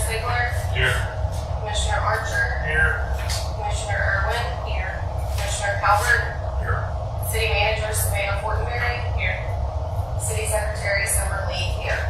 Ziegler, Here. Commissioner Archer, Here. Commissioner Irwin, here. Commissioner Calvert, Here. City Manager Savannah Fortenberry, here. City Secretary Summer Lee, here.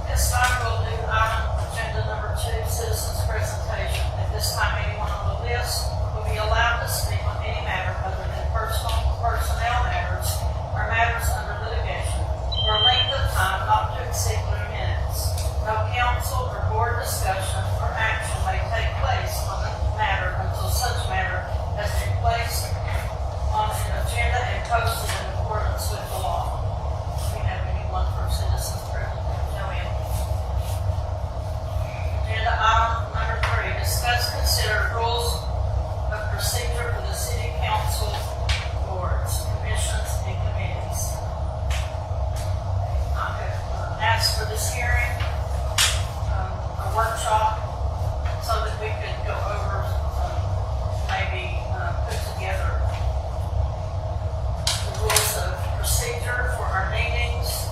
This time we'll do agenda number 2, citizens presentation. At this time, anyone on the list will be allowed to speak on any matter other than personnel matters or matters under litigation for a length of time not to exceed 3 minutes. No council or board discussion or action may take place on the matter until such matter has been placed on an agenda and posted in accordance with the law. Do we have anyone from citizens presentation? No, ma'am. Agenda item number 3, discuss, consider rules of procedure for the city council boards, commissions, and committees. I have asked for this hearing, a workshop, so that we could go over, maybe put together the rules of procedure for our meetings.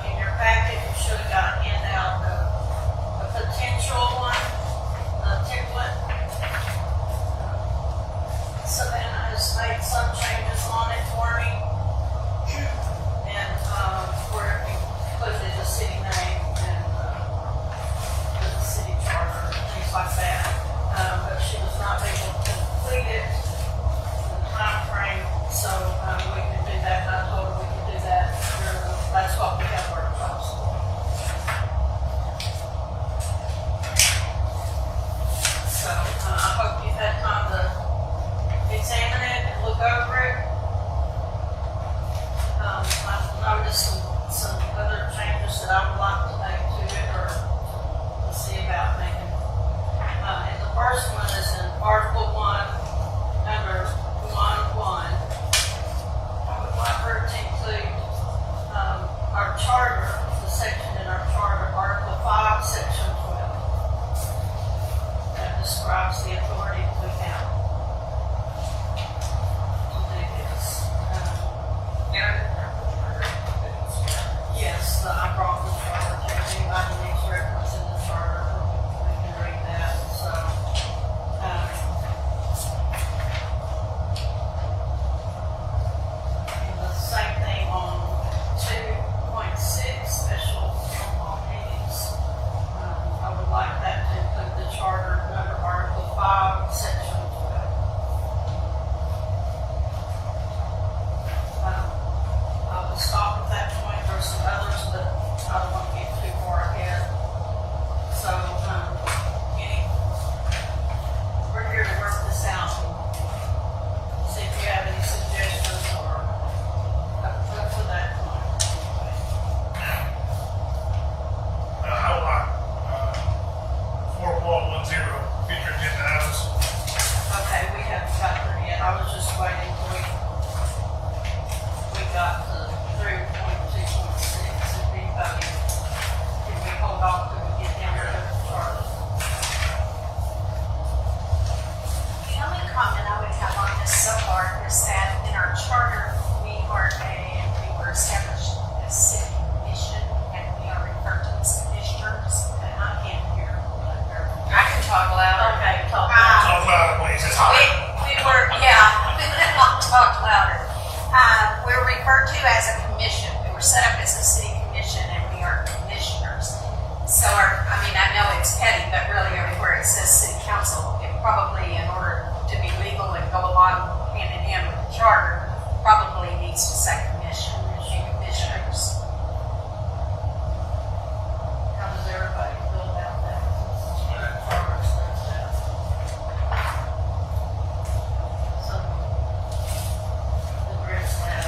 In your packet, you should have got a handout of a potential one, a template. Savannah has made some changes on it for me. And where it included the city name and the city charter, things like that. But she was not able to complete it in the time frame, so we can do that. I told her we can do that. That's what we have workshops for. So I hope you've had time to examine it and look over it. I've noticed some other changes that I would like to make to it or to see about making. And the first one is in Article 1, number 1.1. I would like her to include our charter, the section in our charter, Article 5, Section 12. That describes the authority that we have to do this. Yes, I brought the charter to anybody needs reference in the charter, we can read that. So, and the same thing on 2.6, special town hall meetings. I would like that to include the charter under Article 5, Section 12. I will stop at that point. There's some others, but I don't want to get too far ahead. So, we're here to work this out and see if you have any suggestions or up to that point. I would like 4.10 future agenda items. Okay, we haven't got there yet. I was just waiting till we got to 3.2.6. If anybody, can we hold off till we get down to the chart? The only comment I would have on this so far is that in our charter, we were established as city commission, and we are referred to as commissioners, and I can't hear what they're. I can talk louder. Okay, talk. Talk louder, please. It's hot. We were, yeah, I'll talk louder. We're referred to as a commission. We were set up as a city commission, and we are commissioners. So I know it's petty, but really everywhere it says city council, it probably, in order to be legal and go along hand in hand with the charter, probably needs to say commission and commissioners. How does everybody feel about that? Charter says that. So, address that.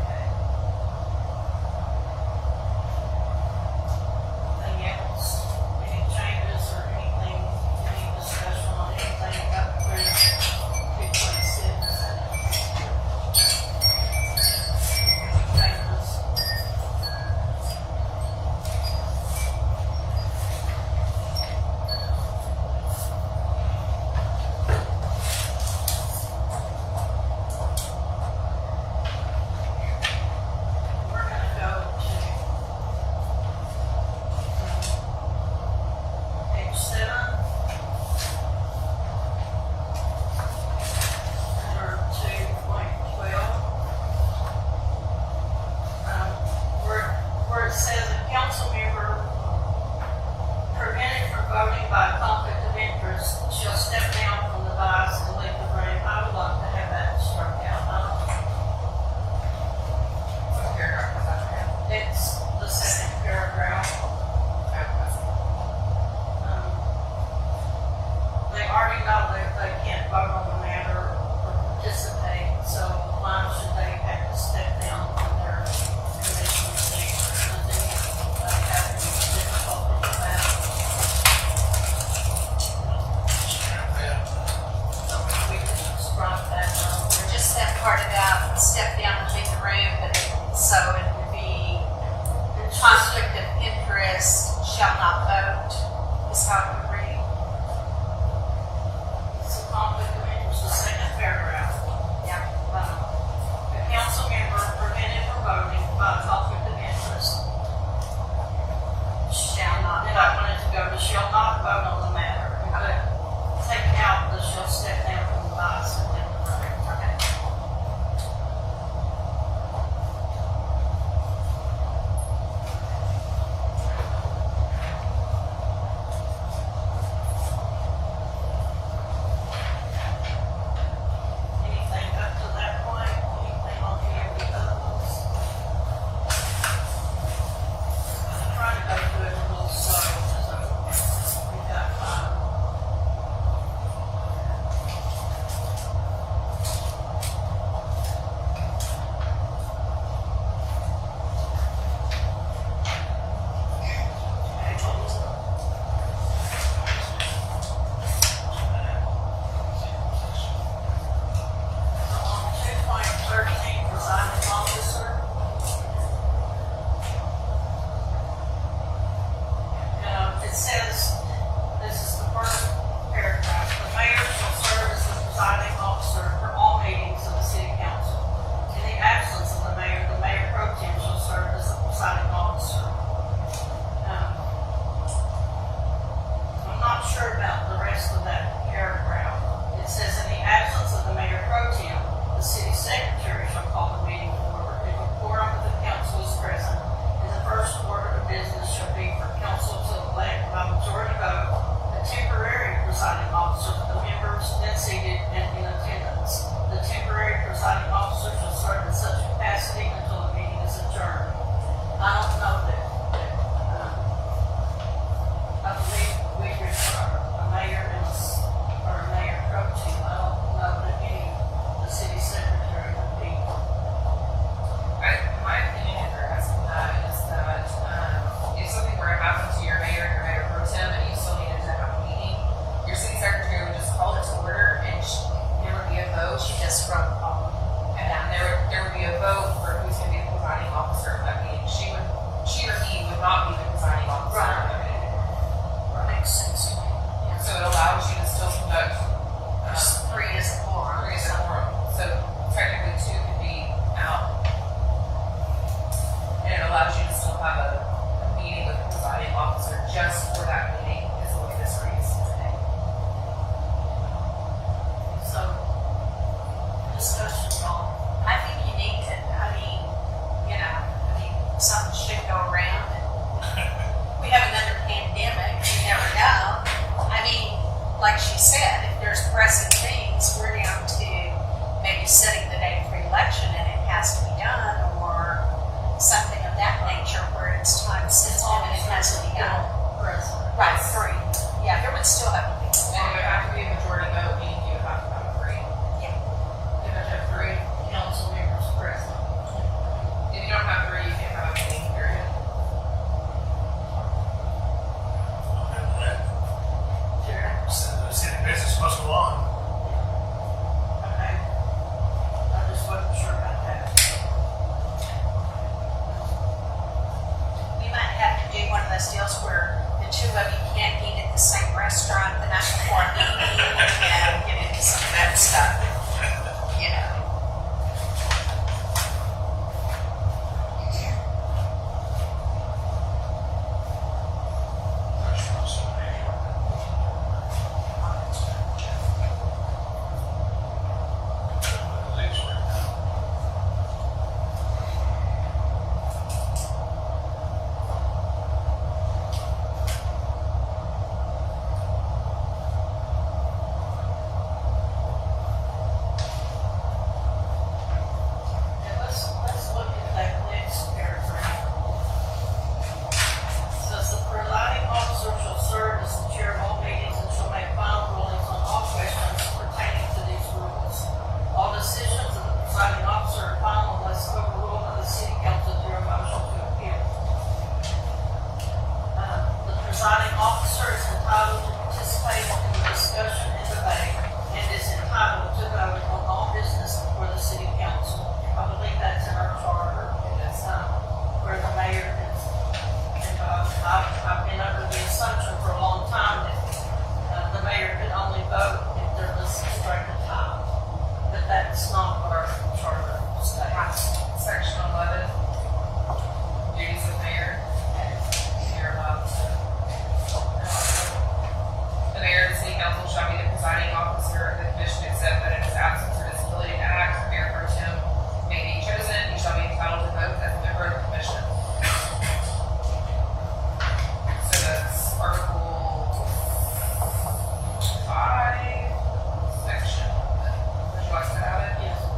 Okay. Anything else? Any changes or anything, any discussion on anything step down and leave the room, but so it would be It's just- conflict of interest, shall not vote, is how it would read. It's a conflict of interest, the second paragraph. Yeah. A council member prevented from voting by conflict of interest Shall not then I wanted to go to shall not vote on the matter. And put, take out the shall step down from the vice and leave the room. Okay. that's not what our charter states. Section 11, duties of mayor. You're allowed to. The mayor of the city council shall be the presiding officer of the commission except that in his absence or disability to act, mayor pro tem may be chosen. He shall be entitled to vote as a member of the commission. So that's Article 5, Section 11. Would you like to have it? Yes.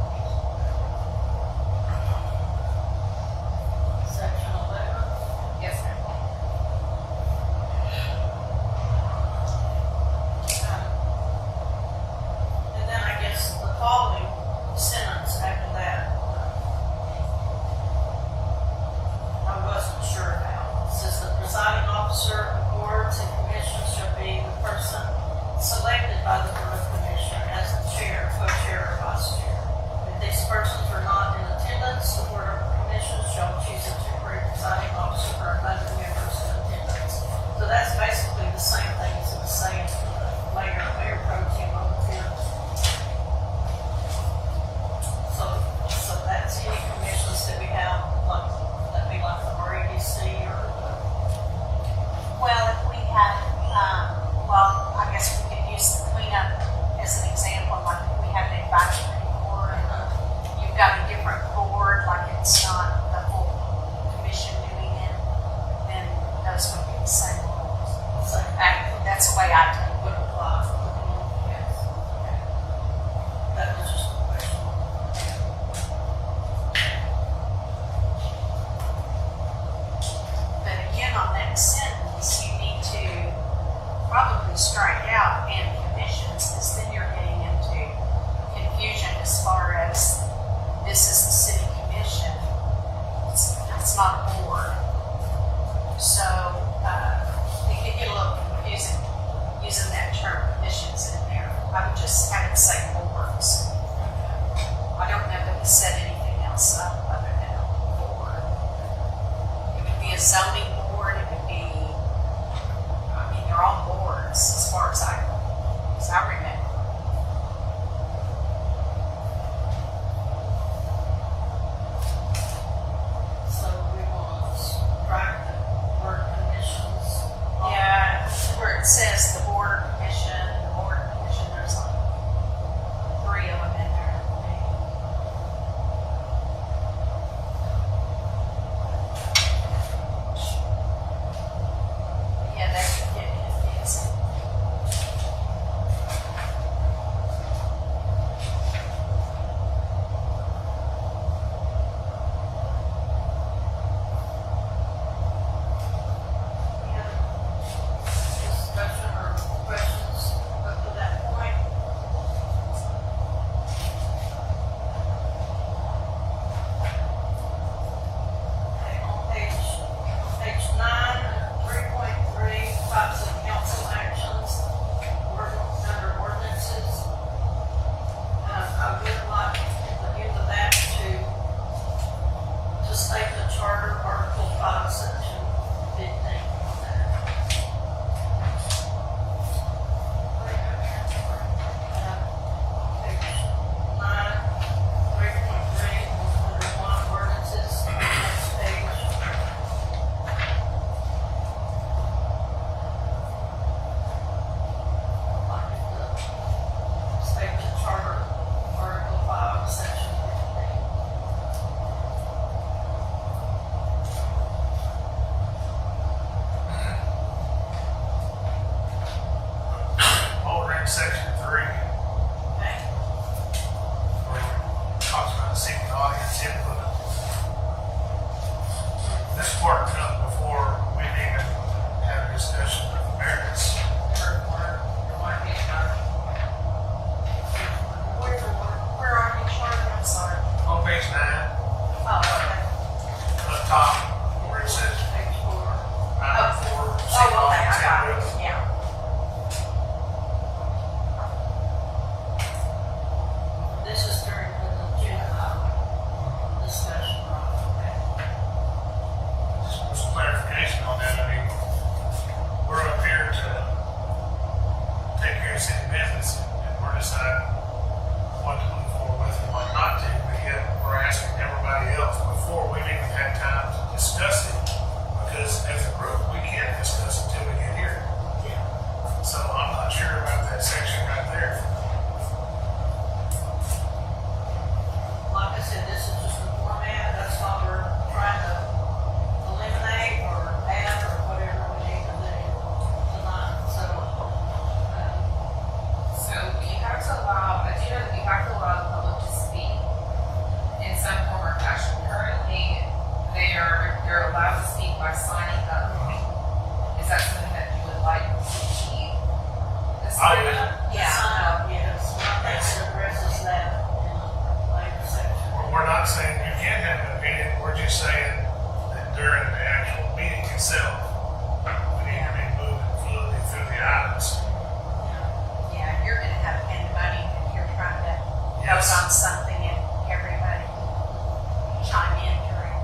vote on something and everybody chime in during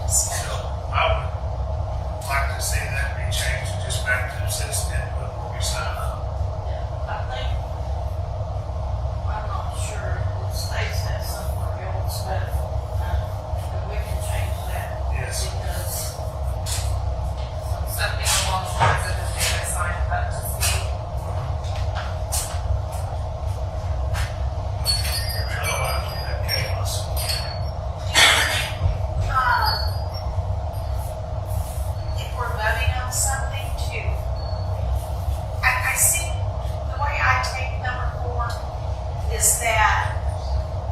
discussion. So I would like to see that be changed just back to citizen input when we sign up. Yeah, I think, I'm not sure, the states have somewhere else, but we can change that. Yes. Because Something along the lines of if they had signed up to speak. Otherwise, we have chaos. If we're voting on something too, I see, the way I take number 4 is that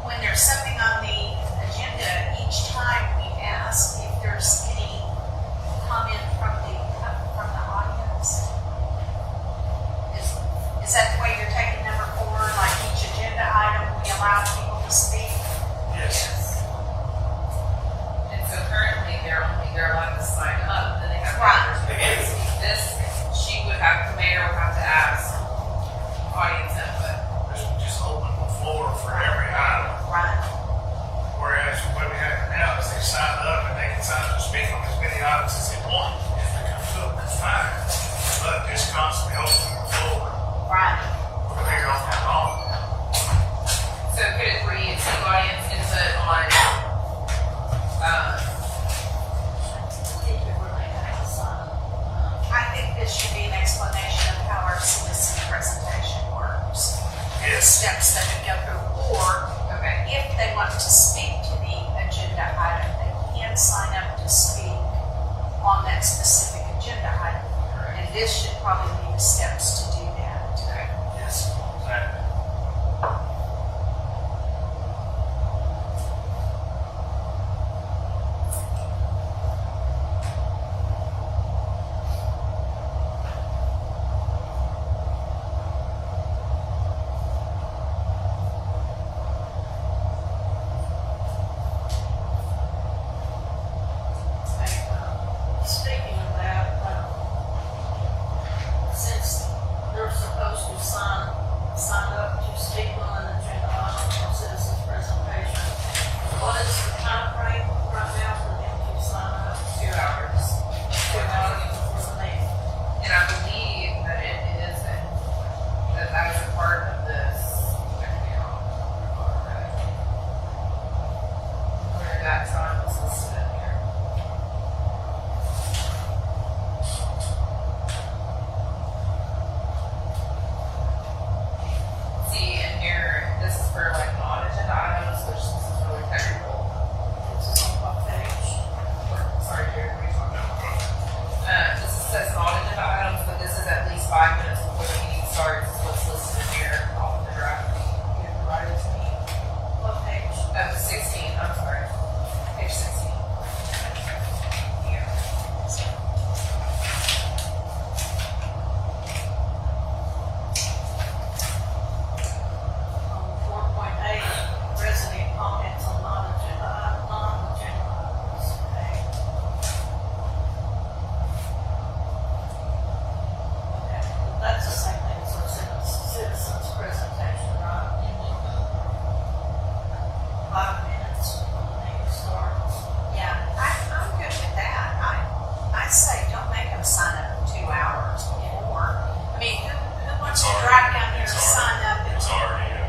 when there's something on the agenda, each time we ask if there's any comment from the audience. Is that the way you're taking number 4? Like each agenda item, we allow people to speak? Yes. And so currently, they're allowed to sign up, then they have. Right. members who want to speak. This, the mayor would have to ask audience input. Just open the floor for every item. Right. Whereas what we have now is they sign up and they can sign up to speak on as many items as they want. If they come to it, that's fine. But just constantly opening the floor, Right. we're here all night long. So could it read some audience input on, if we really have to sign, I think this should be an explanation of how our citizen presentation works. Yes. Steps that we go through, or okay, if they want to speak to the agenda item, they can sign up to speak on that specific agenda item. And this should probably be the steps to do that. okay. Yes, exactly. speaking of that, since they're supposed to sign up to speak on an agenda item or citizens presentation, what is the time frame right now for them to sign up? 2 hours. 2 hours before the meeting. And I believe that it is, that is a part of this. Where that time was listed in here. See, in here, this is for like non-agenda items, which this is really technical. This is on what page? Sorry, Jared, what are you talking about? This says non-agenda items, but this is at least 5 minutes before the meeting starts, is what's listed in here off the draft you provided to me. What page? 16, I'm sorry. Page 16. Here. On 4.8, resident comments on non-agenda items. Okay. Okay, that's the same thing as our citizens presentation, right? 5 minutes before the meeting starts. Yeah, I'm good with that. I say don't make them sign up 2 hours before. I mean, who wants to drive down here and sign up? It's already an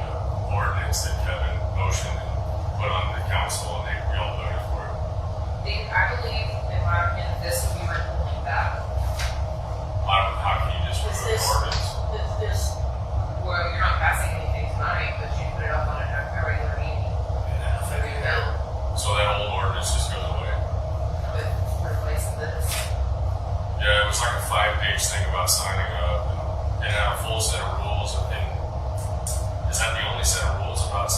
ordinance that Kevin motioned and put on the council, and we all voted for it. I believe, in my opinion, this would be repealing that. How can you just Is remove this, an ordinance? is this, Well, you're not passing anything tonight, but you put it up on a regular meeting. Yeah, I So think you will, So that old ordinance just goes away. with replacing this. Yeah, it was like a 5-page thing about signing up, and it had a full set of rules, and is that the only set of rules about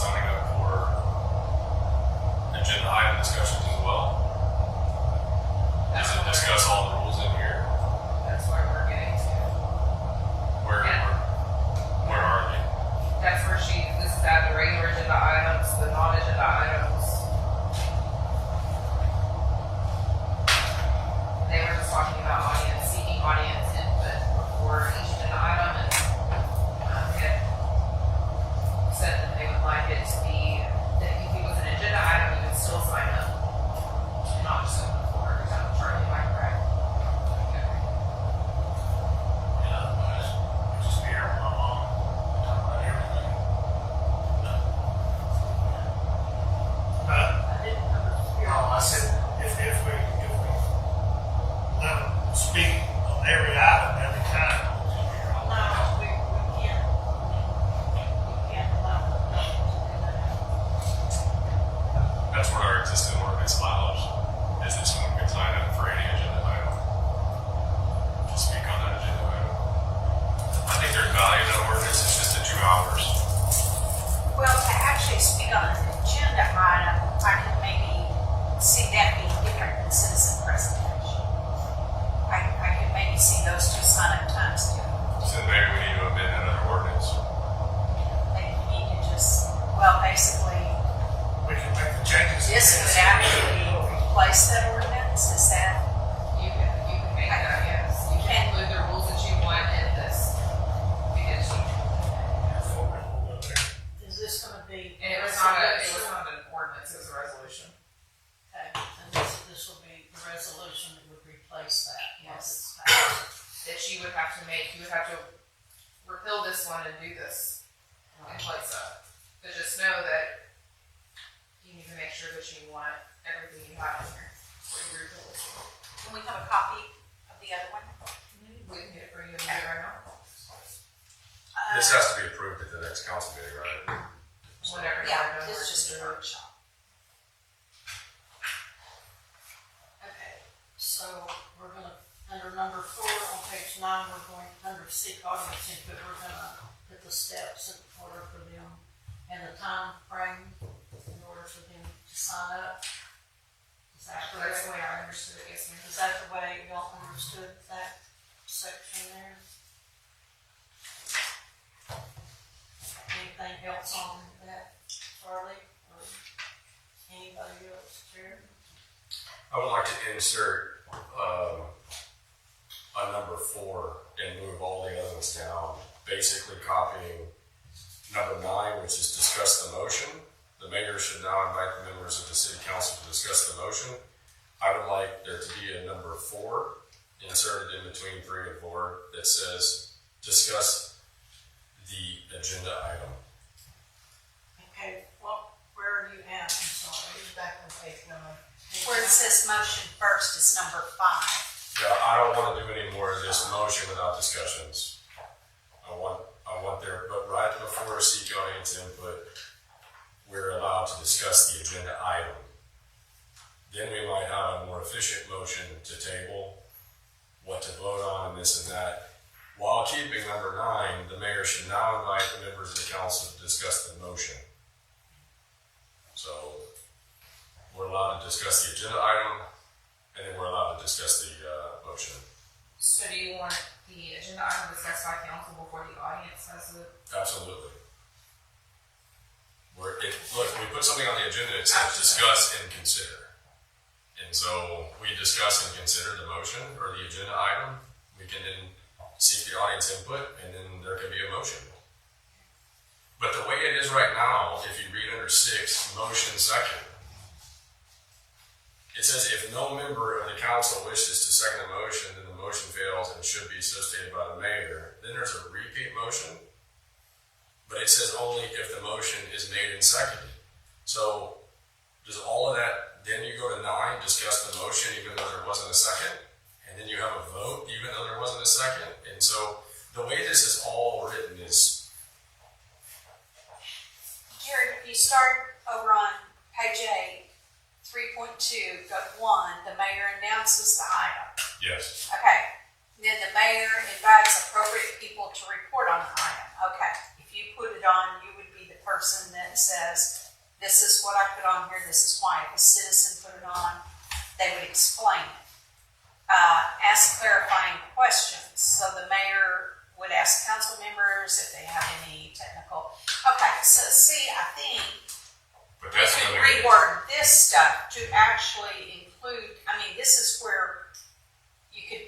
replace that ordinance? Is that? You can make that, yes. You can include the rules that you want in this. Because Is this gonna be? and it was not an ordinance, it was a resolution. Okay, and this will be the resolution that would replace that. Yes. once it's passed. That you would have to repeal this one and do this in place of. But just know that you need to make sure that you want everything you have in here for your repeal this one. Can we have a copy of the other one? We can get it for you and do it right now. This has to be approved at the next council meeting, right? Whatever. Yeah, you want to it's do, just do a it. workshop. Okay, so we're gonna, under number 4 on page 9, we're going, under seek audience input, we're gonna put the steps in order for them and the time frame in order for them to sign up. Is that That's the correct? way I understood it, yes, ma'am. Is that the way y'all understood that section there? Anything else on that, Charlie, or anybody else, Jared? I would like to insert, on number 4 and move all the other ones down, basically copying number 9, which is discuss the motion. The mayor should now invite the members of the city council to discuss the motion. I would like there to be a number 4 inserted in between 3 and 4 that says, discuss the agenda item. Okay, well, where are you at? I'm sorry. Back on page 9. Where it says motion first is number 5. Yeah, I don't want to do any more of this motion without discussions. I want there, but right before seek audience input, we're allowed to discuss the agenda item. Then we might have a more efficient motion to table, what to vote on, and this and that. While keeping number 9, the mayor should now invite the members of the council to discuss the motion. So we're allowed to discuss the agenda item, and then we're allowed to discuss the motion. So do you want the agenda item discussed by council before the audience has it? Absolutely. Look, we put something on the agenda, it says discuss and consider. And so we discuss and consider the motion or the agenda item. We can then seek the audience input, and then there can be a motion. But the way it is right now, if you read under 6, motion second, it says if no member of the council wishes to second the motion, then the motion fails and should be so stated by the mayor. Then there's a repeat motion, but it says only if the motion is made and seconded. So does all of that, then you go to 9, discuss the motion even though there wasn't a second, and then you have a vote even though there wasn't a second. And so the way this is all written is, Jared, if you start over on page 8, 3.2, go to 1, the mayor announces the item. yes, Okay, then the mayor invites appropriate people to report on the item. Okay, if you put it on, you would be the person that says, this is what I put on here, this is why. If a citizen put it on, they would explain it. Ask clarifying questions. So the mayor would ask council members if they have any technical. Okay, so see, I think but we that's can limited. reword this stuff to actually include, I mean, this is where you could,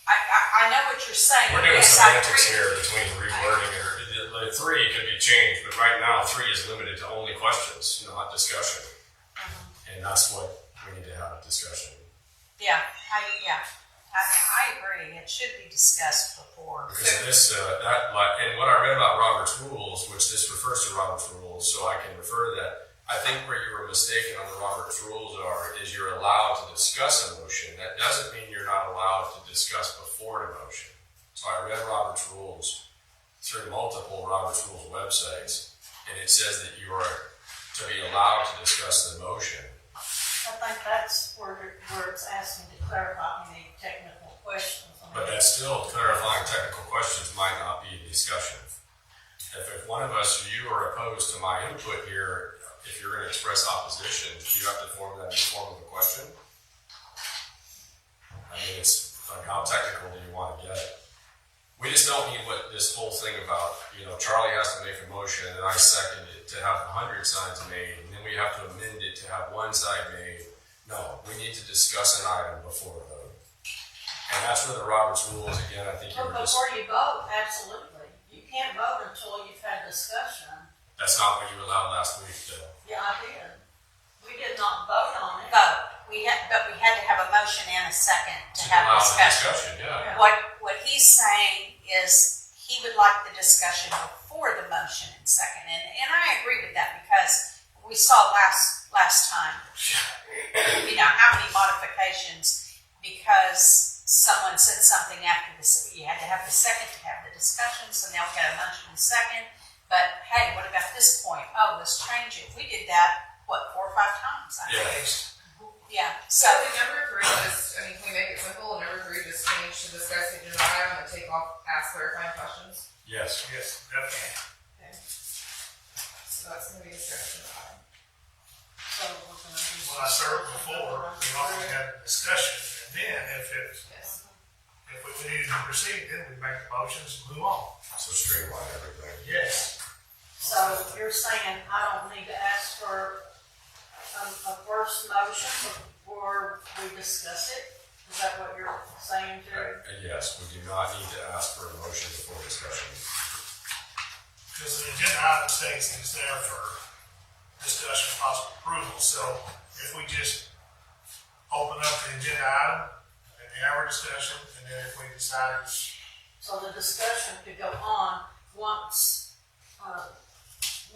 I know what you're saying. We're doing Yes, I semantics agree. here between rewording and like 3 could be changed, but right now 3 is limited to only questions, not discussion. And that's what we need to have a discussion. Yeah, I agree. It should be discussed before. Because of this, and what I read about Robert's rules, which this refers to Robert's rules, so I can refer to that. I think where you were mistaken on the Robert's rules is you're allowed to discuss a motion. That doesn't mean you're not allowed to discuss before the motion. So I read Robert's rules through multiple Robert's Rules websites, and it says that you are to be allowed to discuss the motion. I think that's where it's asking to clarify any technical questions. But that's still clarifying technical questions might not be a discussion. If one of us, you are opposed to my input here, if you're going to express opposition, you have to form that in the form of a question. I mean, it's like, how technical do you want to get it? We just don't need what this whole thing about, Charlie has to make a motion and I second it to have 100 signs made, and then we have to amend it to have 1 side made, No, we need to discuss an item before a vote. And that's where the Roberts rules, again, I think you But were just, before you vote, absolutely. You can't vote until you've had discussion. that's not what you allowed last week, though. Yeah, I did. We did not vote on it. Vote. But we had to have a motion and a second to To have allow the discussion. discussion, yeah. What he's saying is he would like the discussion before the motion and second, and I agree with that because we saw last time, how many modifications because someone said something after this. You had to have the second to have the discussion, so now we got a motion and second. But hey, what about this point? Oh, let's change it. We did that 4 or 5 times. I think. Yeah. So I think number 3, can we make it simple? Number 3, just change to discuss the agenda item and take off ask clarifying questions. Yes. Yes, definitely. Okay. So that's gonna be a discussion item. So we're gonna do. Well, I served before, we already had a discussion, and then Yes. if we needed to proceed, then we make the motions and move on. So streamline everything. Yes. So you're saying I don't need to ask for a first motion before we discuss it? Is that what you're saying, Jerry? Yes, we do not need to ask for a motion before discussion. Because the agenda item states it's there for discussion, possible approval, so if we just open up the agenda item and have our discussion, and then if we decide it's, So the discussion could go on once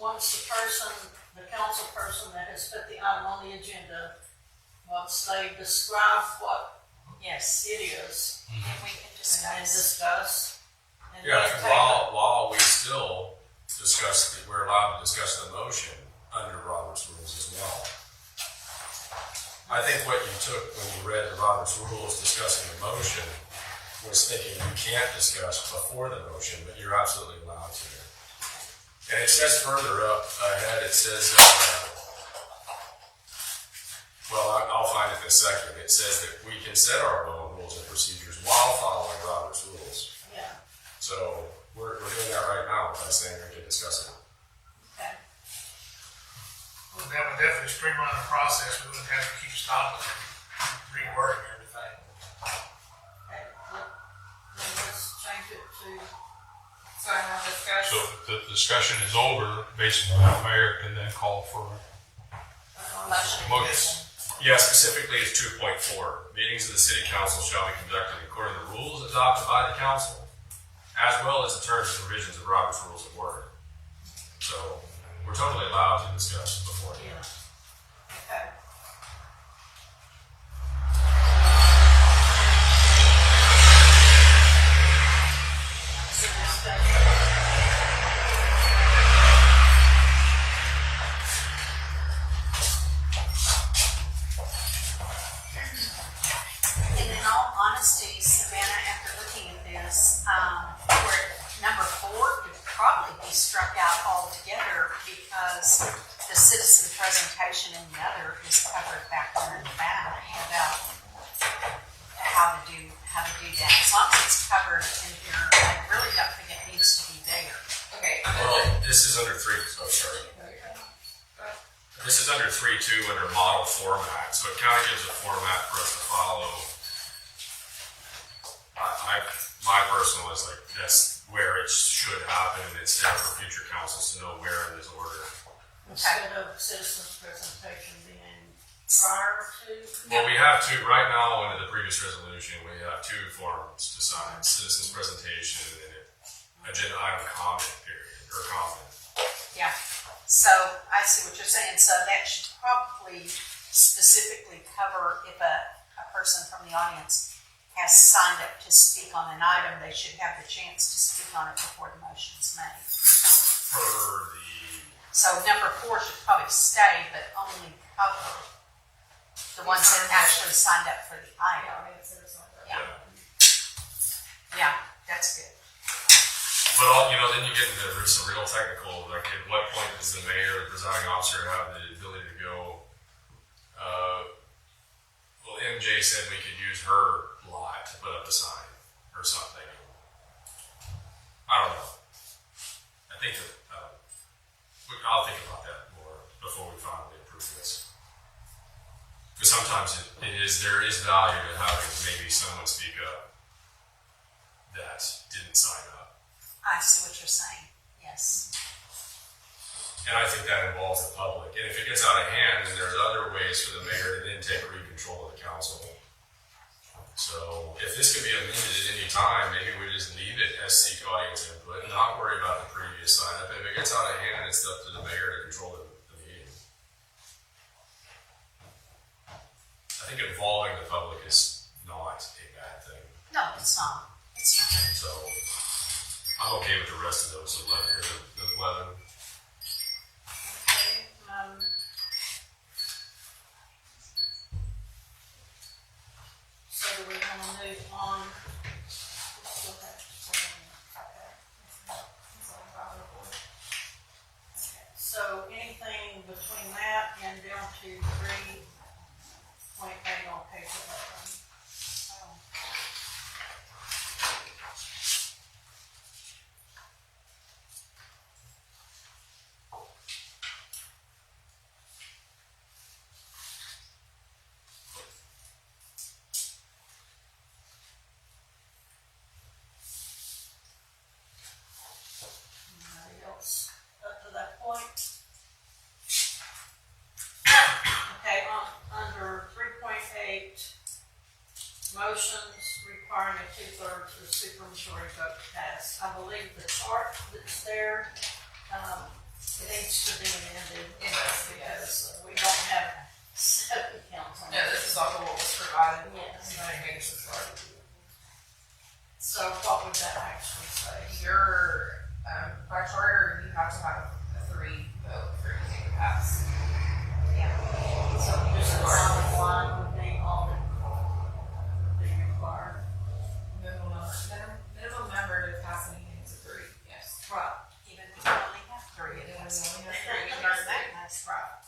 the council person that has put the item on the agenda, once they describe what Yes, it is, and we can and then discuss. discuss. And Yeah, then take it. while we still discuss, we're allowed to discuss the motion under Robert's rules as well. I think what you took when you read the Robert's rules discussing the motion was thinking you can't discuss before the motion, but you're absolutely allowed to. And it says further up ahead, it says, I'll find it in a second. It says that we can set our own rules and procedures while following Robert's rules. Yeah, So we're doing that right now by saying we can discuss it. okay. well, that would definitely streamline the process, we wouldn't have to keep stopping and rewording everything. Okay, then let's change it to, So I have discussed. So the discussion is over, basically the mayor can then call for Motion. a motion. Yeah, specifically it's 2.4. Meetings of the city council shall be conducted according to the rules adopted by the council, as well as the terms and provisions of Robert's Rules of Order. So we're totally allowed to discuss before. yeah. Okay. So discussion. And in all honesty, Savannah, after looking at this, where number 4 could probably be struck out altogether because the citizen presentation and the other is covered back there in the back about how to do that. As long as it's covered in here, I really don't think it needs to be there. Okay. Well, this is under 3, oh, sorry. This is under 3.2 under model format, so it kind of gives a format for us to follow. My personal is like, that's where it should happen, and it's there for future councils to know where in this order. Instead of citizens presentation being prior to. Well, we have two, right now, under the previous resolution, we have 2 forms to sign, citizens presentation and an agenda item comment period, or comment. Yeah, so I see what you're saying, so that should probably specifically cover if a person from the audience has signed up to speak on an item, they should have the chance to speak on it before the motion's made. For the, So number 4 should probably stay, but only cover the ones that actually signed up for the Yeah, item. I mean, it's like that. Yeah. Yeah, that's good. but then you get into some real technical, like at what point does the mayor, the presiding officer, have the ability to go, MJ said we could use her lot to put up a sign or something. I don't know. I think that, I'll think about that more before we finally approve this. Because sometimes there is value in having maybe someone speak up that didn't sign up. I see what you're saying, yes. And I think that involves the public. And if it gets out of hand, then there's other ways for the mayor to then take control of the council. So if this could be amended at any time, maybe we just leave it as seek audience input and not worry about the previous sign up. If it gets out of hand, it's up to the mayor to control the meeting. I think involving the public is not a bad thing. No, it's not. It's not. So I'm okay with the rest of those 11. Okay, so do we want to move on? So anything between that and down to 3.8 on page 11? Anybody else up to that point? Okay, under 3.8, motions requiring a 2/3 or supermajority vote to pass. I believe the chart that's there, it needs to be amended. It does, Because we don't have 7 counts on No, it. this is off of what was provided. Yes. And I think this is So what would that actually say? your, by charter, you have to have a 3 vote for anything to pass. So just the bottom line would be all that would be required. Minimum number to pass anything is a 3, yes. Right. Even if you only have 3, Even it when was. we only have 3, even our state. That's Right.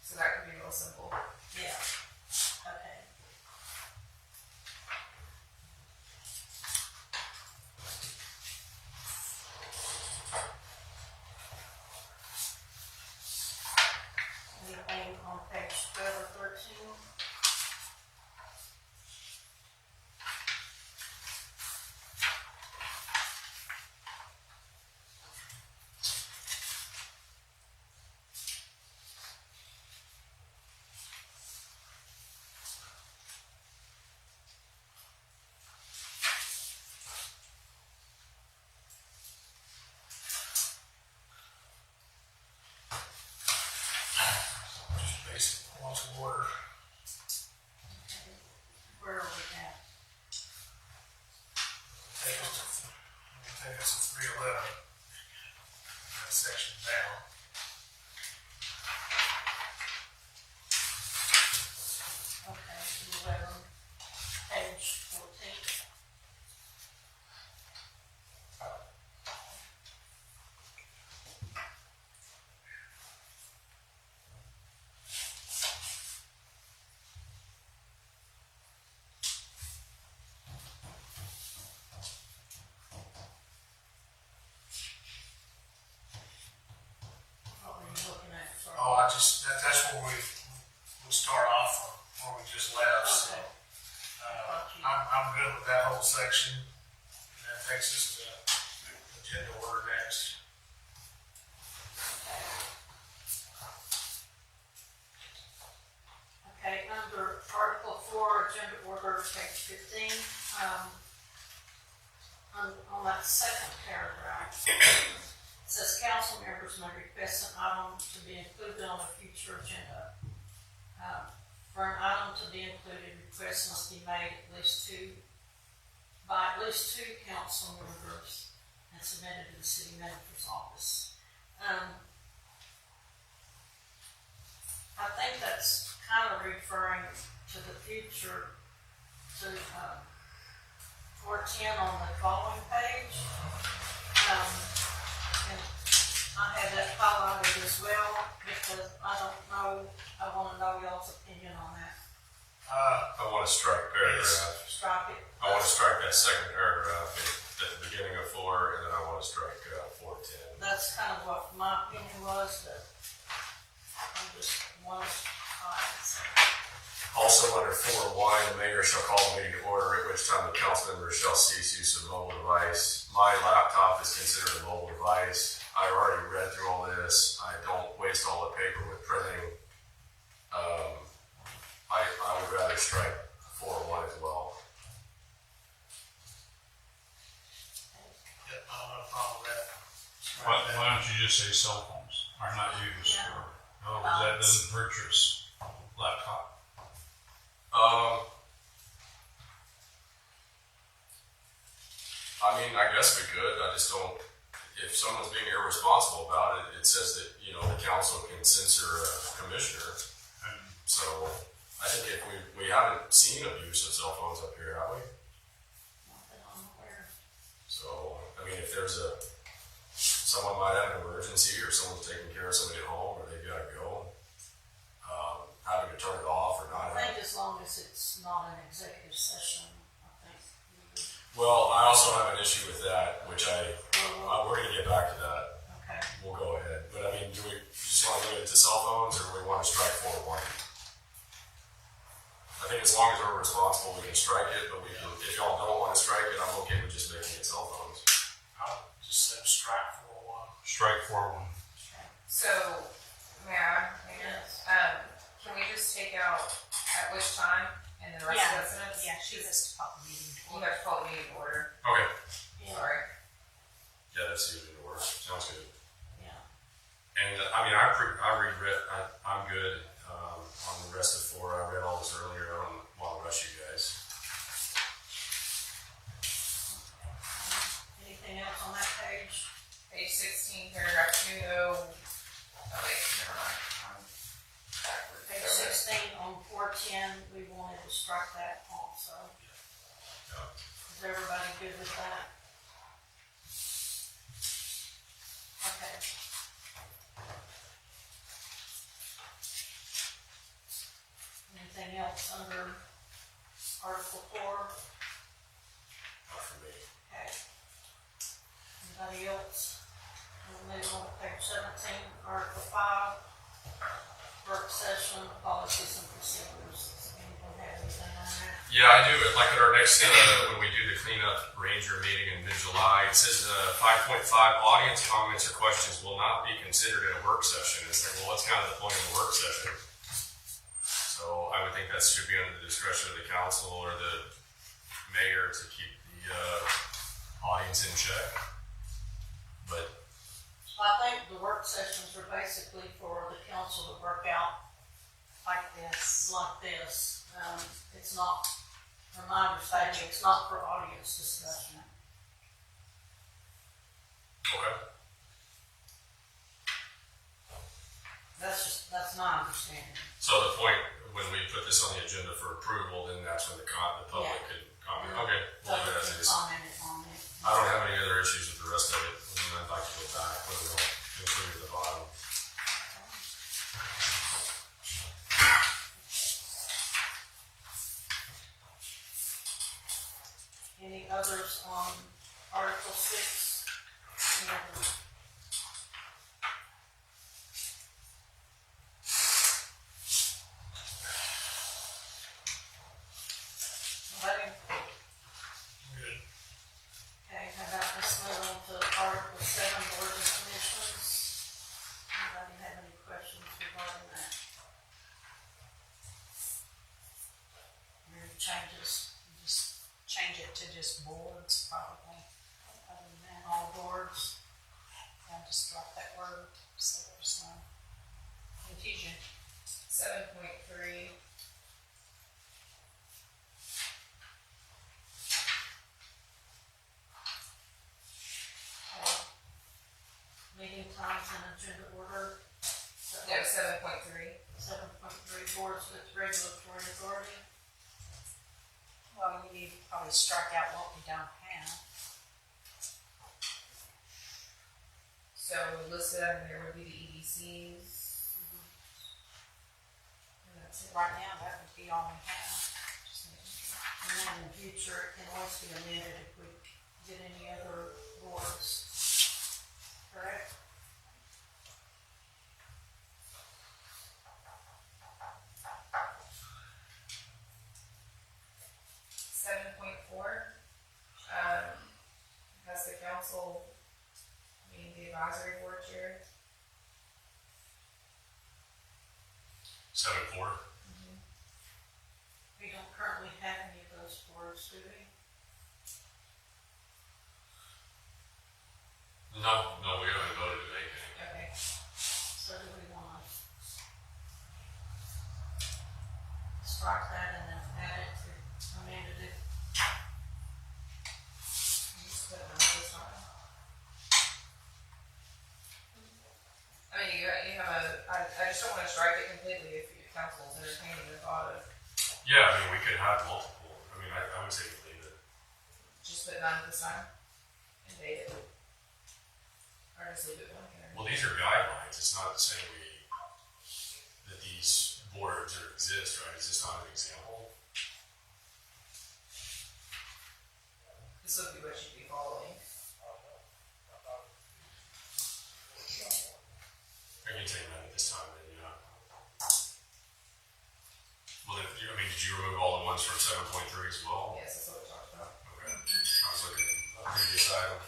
So that could be real simple. Yeah. Okay. Anything on page 12 or 13? Just basic points of order. Where are we at? Take us to 311. That section down. Okay, 11, page 14. What were you looking at? Sorry. Oh, that's where we start off from, where we just left, so. Okay. I'm good with that whole section. And that takes us to agenda order next. Okay, under Article 4, Agenda Order, page 15, on that second paragraph, it says council members may request an item to be included on a future agenda. For an item to be included, requests must be made by at least two council members and submitted to the city manager's office. I think that's kind of referring to the future, to 410 on the following page. And I have that highlighted as well, because I don't know, I want to know y'all's opinion on that. I want to strike paragraph. Strike it. I want to strike that second paragraph at the beginning of 4, and then I want to strike 410. That's kind of what my opinion was, but I'm just one of five, so. I'll under 4.1, the mayor shall call the meeting to order, at which time the council members shall cease use of mobile device. My laptop is considered a mobile device. I already read through all this. I don't waste all the paper with printing. I would rather strike 4.1 as well. Yep, I don't have a problem with that. Why don't you just say cell phones are not used? Yeah. In other words, that doesn't hurt your laptop. I mean, I guess we could. I just don't. If someone's being irresponsible about it, it says that the council can censor a commissioner. And So I think if we haven't seen abuse of cell phones up here, have we? Not that I'm aware. So I mean, if there's someone might have an emergency, or someone's taking care of somebody at home, or they've got to go, having to turn it off or not. I think as long as it's not an executive session, I think we would. Well, I also have an issue with that, which we're going to get back to that. Okay. We'll go ahead. But I mean, do we just want to limit it to cell phones, or do we want to strike 4.1? I think as long as we're responsible, we can strike it, but if y'all don't want to strike it, I'm okay with just making it cell phones. I'll just say strike 4.1. strike 4.1. So, Mayor, Yes. can we just take out at which time and the rest of the sentence? Yeah, she has to call the meeting. You have to call the meeting to order. Okay. Yeah. Sorry. Yeah, that's usually the work. Sounds good. Yeah. And I mean, I'm good on the rest of 4. I read all this earlier. I don't want to rush you guys. Anything else on that page? Page 16, paragraph 2, though. Oh, wait, never mind. I'm backwards. Page 16 on 410, we wanted to strike that also. Yeah. Is everybody good with that? Okay. Anything else under Article 4? Not for me. Okay. Anybody else? We'll move on to page 17, Article 5, work session, policies and procedures. Does anyone have anything on that? Yeah, I do. Like at our next, when we do the cleanup ranger meeting in mid-July, it says 5.5 audience comments or questions will not be considered in a work session. It's like, well, what's kind of the point of a work session? So I would think that should be under the discretion of the council or the mayor to keep the audience in check. But Well, I think the work sessions are basically for the council to work out Like this. like this. It's not, from my understanding, it's not for audience discussion. okay. That's my understanding. So the point when we put this on the agenda for approval, then that's when the public Yeah. could comment. Okay, we'll leave it as is. Commented on it. I don't have any other issues with the rest of it. And I'd like to go back when we'll include at the bottom. Any others on Article 6? Any others? Nobody? Good. Okay, how about let's move on to Article 7, boards and commissions. Anybody have any questions regarding that? Any changes? Just change it to just boards, probably. Other than that, All boards? I'll just drop that word so there's no confusion. 7.3. Okay. Meeting times and agenda order. No, 7.3. 7.3, boards with regulatory authority. Well, you need to probably strike out what we don't have. So listed under there would be the EDCs. And that's it. Right now, that would be all we have. Just making sure. And then in the future, it can always be amended if we get any other boards. Correct? 7-4. We don't currently have any of those boards, do we? No, we haven't voted to make any. Okay. So do we want to strike that and then add it to amended it? Just put it on this one. I mean, you have I just don't wanna strike it completely if council's entertaining the thought of Yeah, I mean, we could have multiple. I mean, I would say we leave it. just put none this time and date it. Or just leave it blank. Well, these are guidelines. It's not saying that these boards exist, right? Is this not an example? This would be what you'd be following. I can take none at this time, then, yeah. Well, then, I mean, did you remove all the ones from 7.3 as well? Yes, that's what we talked about. Okay. I was looking at a previous item.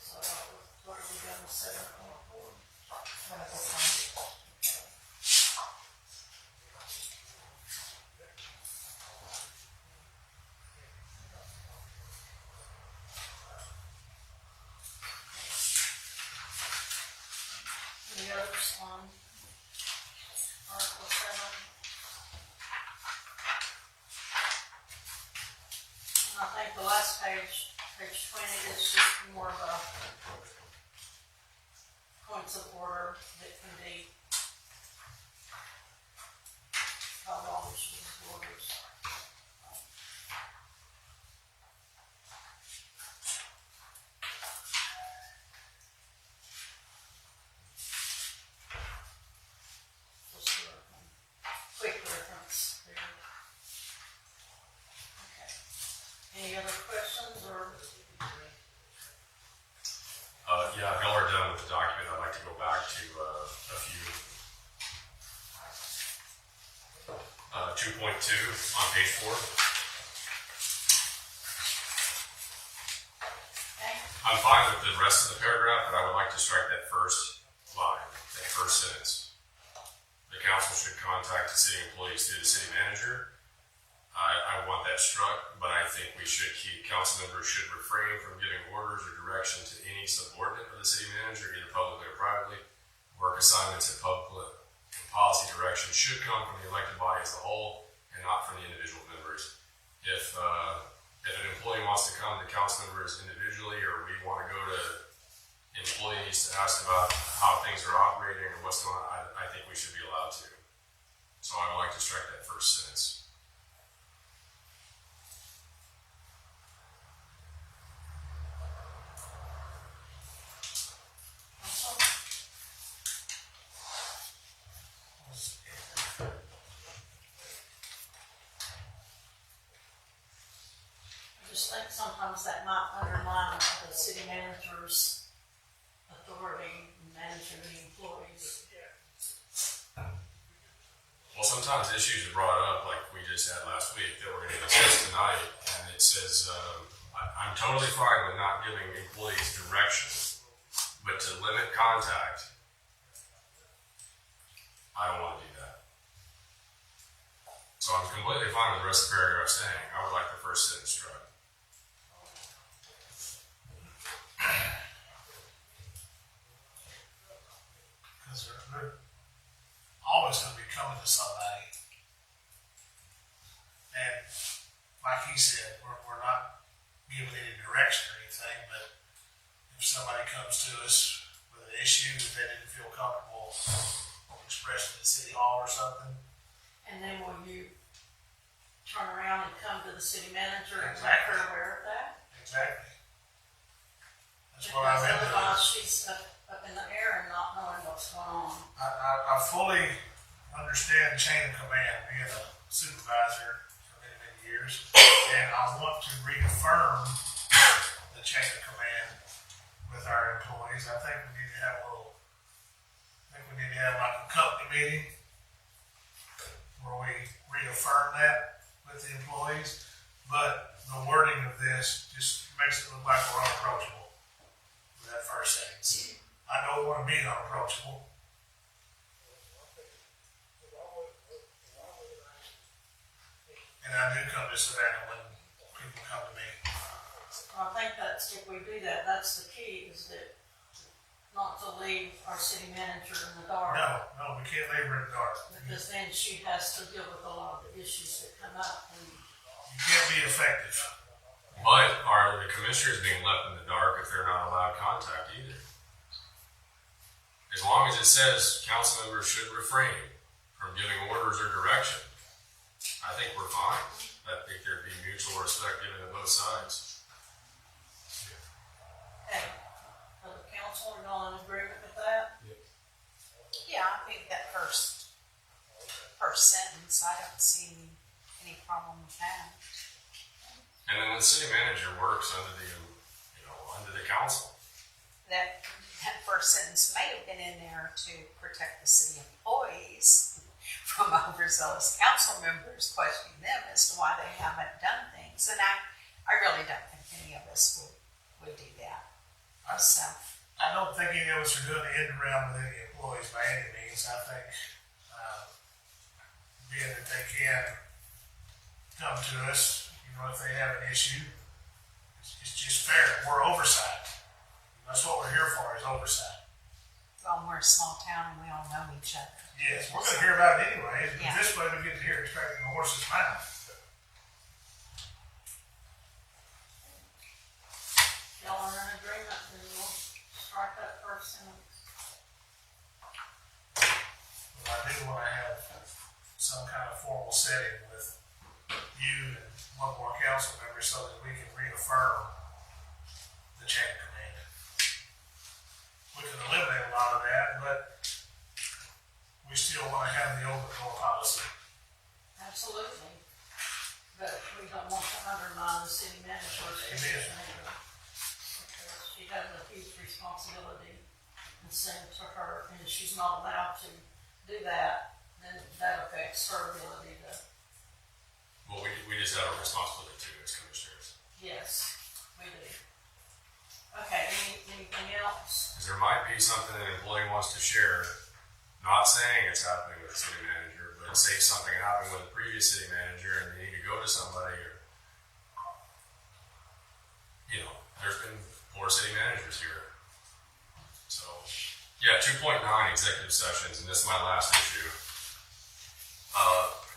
So what are we doing with 7.4? That's fine. Any others on Article 7? And I think the last page, page 20, is just more of a points of order that can be abolished as orders. Just a quick reference there. Okay. Any other questions or? Yeah, if y'all are done with the document, I'd like to go back to a few. 2.2 on page 4. Okay. I'm fine with the rest of the paragraph, but I would like to strike that first line, that first sentence. The council should contact the city employees through the city manager. I want that struck, but I think we should keep, council members should refrain from giving orders or direction to any subordinate of the city manager, either publicly or privately. Work assignments and public and policy direction should come from the elected body as a whole and not from the individual members. If an employee wants to come to council members individually, or we want to go to employees to ask about how things are operating or what's going on, I think we should be allowed to. So I would like to strike that first sentence. I just think sometimes that might undermine the city manager's authority in managing the employees. Well, sometimes issues are brought up, like we just had last week, that we're going to discuss tonight, and it says, I'm totally fine with not giving employees direction, but to limit contact, I don't want to do that. So I'm completely fine with the rest of the paragraph saying, I would like the first sentence struck. Because they're always going to be coming to somebody. And like he said, we're not giving any direction or anything, but if somebody comes to us with an issue that they didn't feel comfortable expressing at City Hall or something, And then will you turn around and come to the city manager and make Exactly. her aware of that? exactly. That's what I'm Because into. otherwise she's up in the air and not knowing what's going on. I fully understand chain of command, being a supervisor for many, many years, and I want to reaffirm the chain of command with our employees. I think we need to have like a company meeting where we reaffirm that with the employees, but the wording of this just makes it look like we're unapproachable. with that first sentence. I don't want to be unapproachable. And I do come to Savannah when people come to me. I think that's, if we do that, that's the key, is that not to leave our city manager in the dark. No, we can't leave her in the dark. Because then she has to deal with a lot of the issues that come up. And You can't be effective. But are the commissioners being left in the dark if they're not allowed contact either? As long as it says council members should refrain from giving orders or direction, I think we're fine. I think there'd be mutual respect given to both sides. hey, the council are all in agreement with that? Yeah, I think that first sentence, I don't see any problem with that. And then the city manager works under the council. That first sentence may have been in there to protect the city employees from overzealous council members questioning them as to why they haven't done things. And I really don't think any of us would do that. So, I don't think any of us are doing the end around with any employees by any means. I think, being that they can come to us, if they have an issue, it's just fair. We're oversight. That's what we're here for, is oversight. well, we're a small town and we all know each other. Yes, we're gonna hear about it anyway. Yeah. This way we get to hear it straight from the horse's mouth. Y'all are in agreement, then we'll strike that first sentence. But I do wanna have some kind of formal setting with you and one more council member so that we can reaffirm the chain of command. We can eliminate a lot of that, but we still want to have the open door policy. Absolutely. But we don't want to undermine the city manager's position either. Because she has a huge responsibility and sent to her, and if she's not allowed to do that, then that affects her ability to, Well, we just have a responsibility too as commissioners. yes, we do. Okay, anything else? Because there might be something an employee wants to share, not saying it's happening with the city manager, but say something happened with the previous city manager and they need to go to somebody or, there's been poor city managers here. So, yeah, 2.9 executive sessions, and this is my last issue.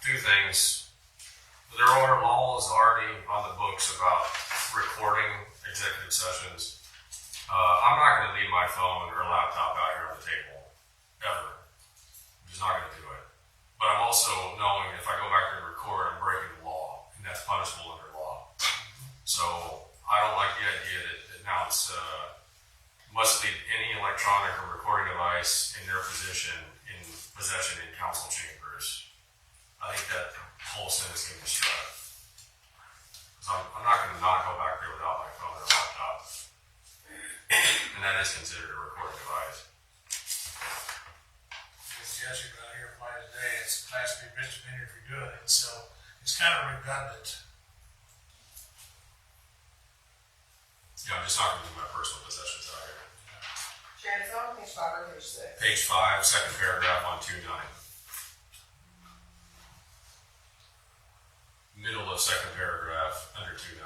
Two things. There are laws already on the books about recording executive sessions. I'm not going to leave my phone or laptop out here on the table, ever. I'm just not going to do it. But I'm also knowing if I go back there and record, I'm breaking the law, and that's punishable under law. So I don't like the idea that now it's must leave any electronic or recording device in their possession in council chambers. I think that whole sentence can be struck. I'm not going to not go back there without my phone or laptop. And that is considered a recording device. The statute right here applies today. It's a class B misdemeanor if you're doing it, so it's kind of redundant. Yeah, I'm just not going to do my personal possessions out here. Sharon, is that on page 5 or page 6? Page 5, second paragraph on 2.9. Middle of second paragraph under 2.9.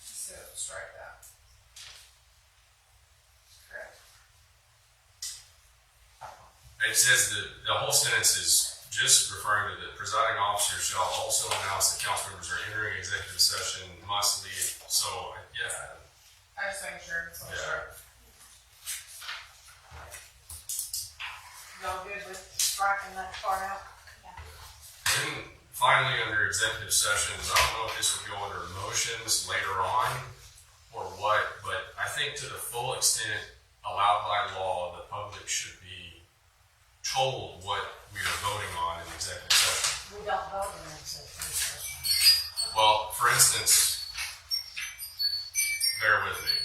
So strike that. Correct. It says that the whole sentence is just referring to the presiding officer shall also announce that council members are entering executive session, must leave. So, yeah. I just making sure it's on the Yeah. chart. Y'all good with striking that part out? Then finally, under executive sessions, I don't know if this would go under motions later on or what, but I think to the full extent allowed by law, the public should be told what we are voting on in executive session. We don't vote in executive session. Well, for instance, bear with me.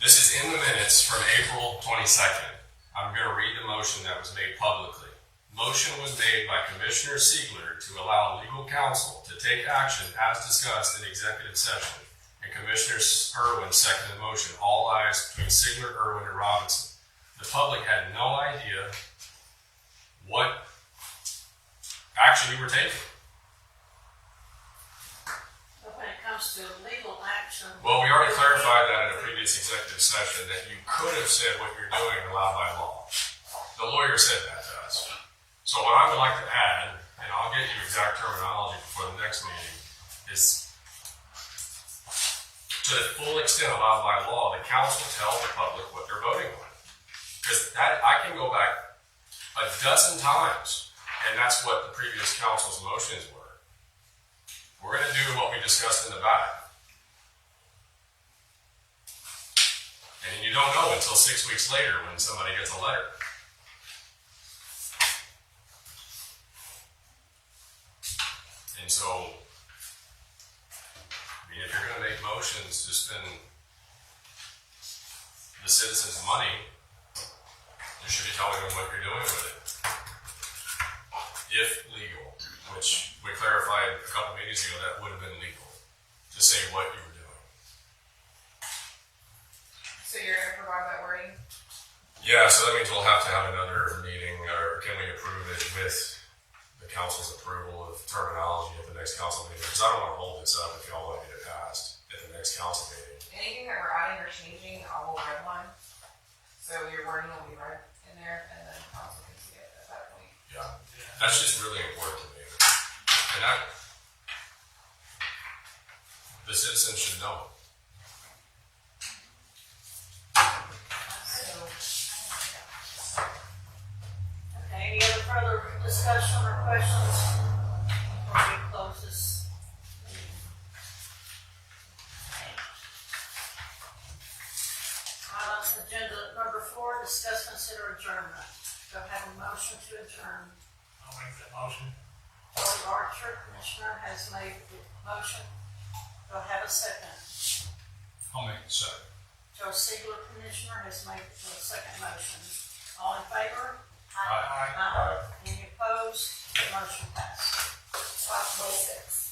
This is in the minutes from April 22nd. I'm going to read the motion that was made publicly. Motion was made by Commissioner Siegler to allow legal counsel to take action as discussed in executive session. And Commissioner Irwin seconded the motion. All ayes between Siegler, Irwin, and Robinson. The public had no idea what action you were taking. But when it comes to legal action. Well, we already clarified that in a previous executive session that you could have said what you're doing allowed by law. The lawyer said that to us. So what I would like to add, and I'll get you exact terminology before the next meeting, is to the full extent allowed by law, the council tell the public what they're voting on. Because that, I can go back a dozen times, and that's what the previous council's motions were. We're going to do what we discussed in the back. And you don't know until 6 weeks later when somebody gets a letter. And so, I mean, if you're going to make motions to spend the citizens' money, you should be telling them what you're doing with it. If legal, which we clarified a couple meetings ago, that would have been legal to say what you were doing. So you're gonna provide that wording? Yeah, so that means we'll have to have another meeting, or can we approve it with the council's approval of terminology at the next council meeting? Because I don't want to hold this up if y'all want to get it passed at the next council meeting. Anything that we're adding or changing, I will redline. So your wording will be right in there, and then council can see it at that point. Yeah, that's just really important to me. And that, the citizens should know. So, Okay, any other further discussion or questions before we close this? Agenda number 4, discuss, consider adjournment. Do I have a motion to adjourn? I'll make that motion. Joey Archer, Commissioner, has made the motion. Do I have a second? I'll make it second. Joe Siegler, Commissioner, has made the second motion. All in favor? Aye. Aye. Any opposed? The motion passes. 5:06.